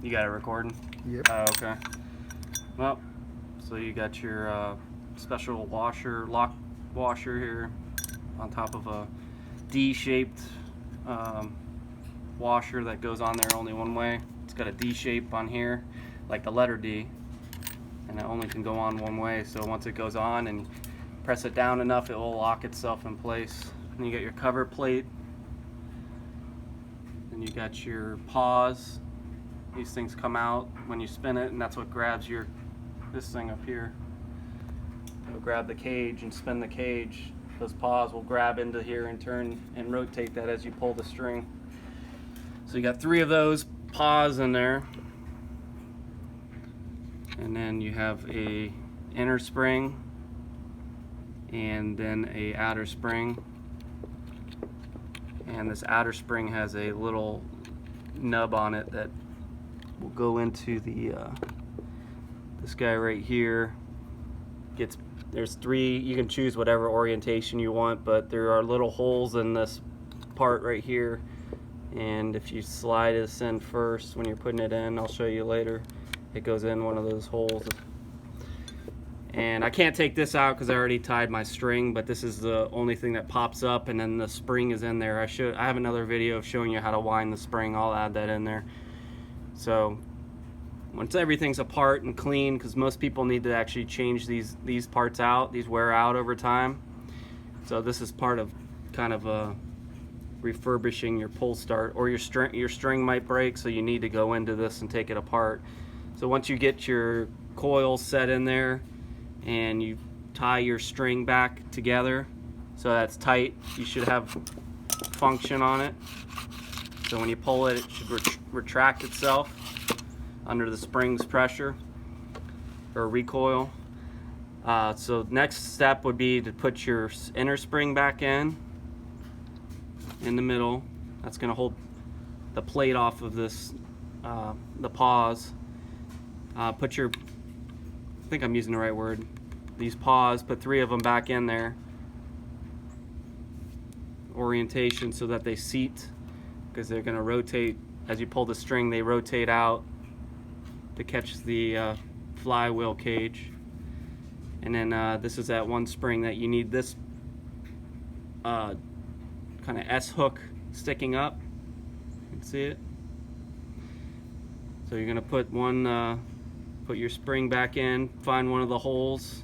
You got it recording? Yep. Oh, okay. Well, so you got your special washer, lock washer here on top of a D-shaped washer that goes on there only one way. It's got a D shape on here, like the letter D, and it only can go on one way. So once it goes on and you press it down enough, it will lock itself in place. And you got your cover plate, and you got your pause. These things come out when you spin it, and that's what grabs this thing up here. It'll grab the cage and spin the cage. Those paws will grab into here and turn and rotate that as you pull the string. So you got 3 of those paws in there, and then you have a inner spring and then a outer spring. And this outer spring has a little nub on it that will go into the this guy right here. There's 3, you can choose whatever orientation you want, but there are little holes in this part right here, and if you slide this in first when you're putting it in, I'll show you later, it goes in one of those holes. And I can't take this out because I already tied my string, but this is the only thing that pops up, and then the spring is in there. I have another video of showing you how to wind the spring. I'll add that in there. So once everything's apart and clean, because most people need to actually change these parts out, these wear out over time. So this is part of kind of refurbishing your Pullstart, or your string might break, so you need to go into this and take it apart. So once you get your coil set in there and you tie your string back together so that's tight, you should have function on it. So when you pull it, it should retract itself under the spring's pressure or recoil. So next step would be to put your inner spring back in the middle. That's going to hold the plate off of this, the paws. Put your, I think I'm using the right word, these paws, put 3 of them back in there. Orientation so that they seat, because they're going to rotate as you pull the string. They rotate out to catch the flywheel cage. And then this is that one spring that you need this kind of S hook sticking up. You can see it. So you're going to put put your spring back in, find one of the holes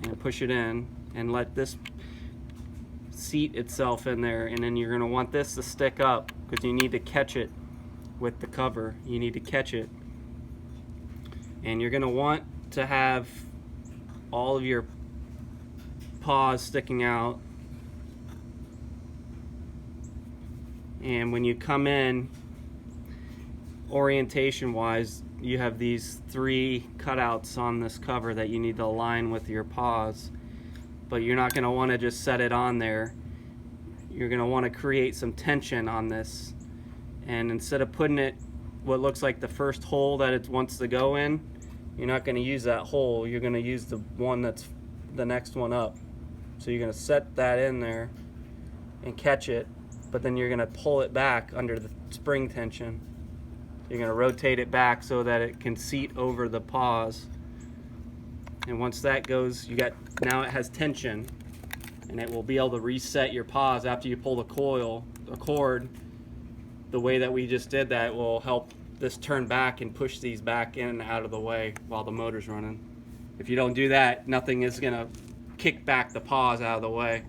and push it in, and let this seat itself in there. And then you're going to want this to stick up, because you need to catch it with the cover. You need to catch it, and you're going to want to have all of your paws sticking out. And when you come in, orientation wise, you have these 3 cutouts on this cover that you need to align with your paws, but you're not going to want to just set it on there. You're going to want to create some tension on this, and instead of putting it what looks like the first hole that it wants to go in, you're not going to use that hole. You're going to use the one that's the next one up. So you're going to set that in there and catch it, but then you're going to pull it back under the spring tension. You're going to rotate it back so that it can seat over the paws. And once that goes, now it has tension, and it will be able to reset your paws after you pull the cord. The way that we just did that will help this turn back and push these back in and out of the way while the motor's running. If you don't do that, nothing is going to kick back the paws out of the way,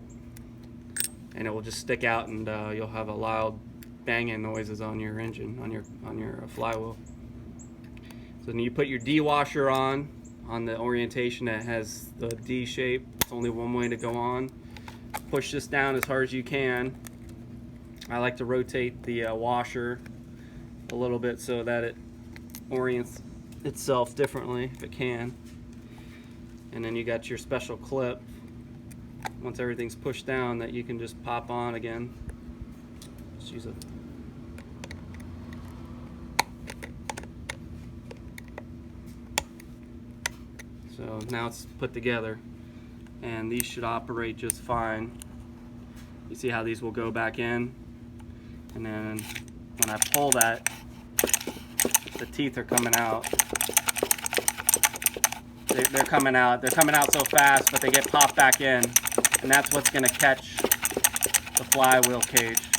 and it will just stick out, and you'll have a loud banging noises on your engine, on your flywheel. So then you put your D washer on the orientation that has the D shape. It's only one way to go on. Push this down as hard as you can. I like to rotate the washer a little bit so that it orients itself differently if it can. And then you got your special clip, once everything's pushed down, that you can just pop on again. Just use it. So now it's put together, and these should operate just fine. You see how these will go back in, and then when I pull that, The teeth are coming out. They're coming out. They're coming out so fast, but they get popped back in. And that's what's going to catch the flywheel cage.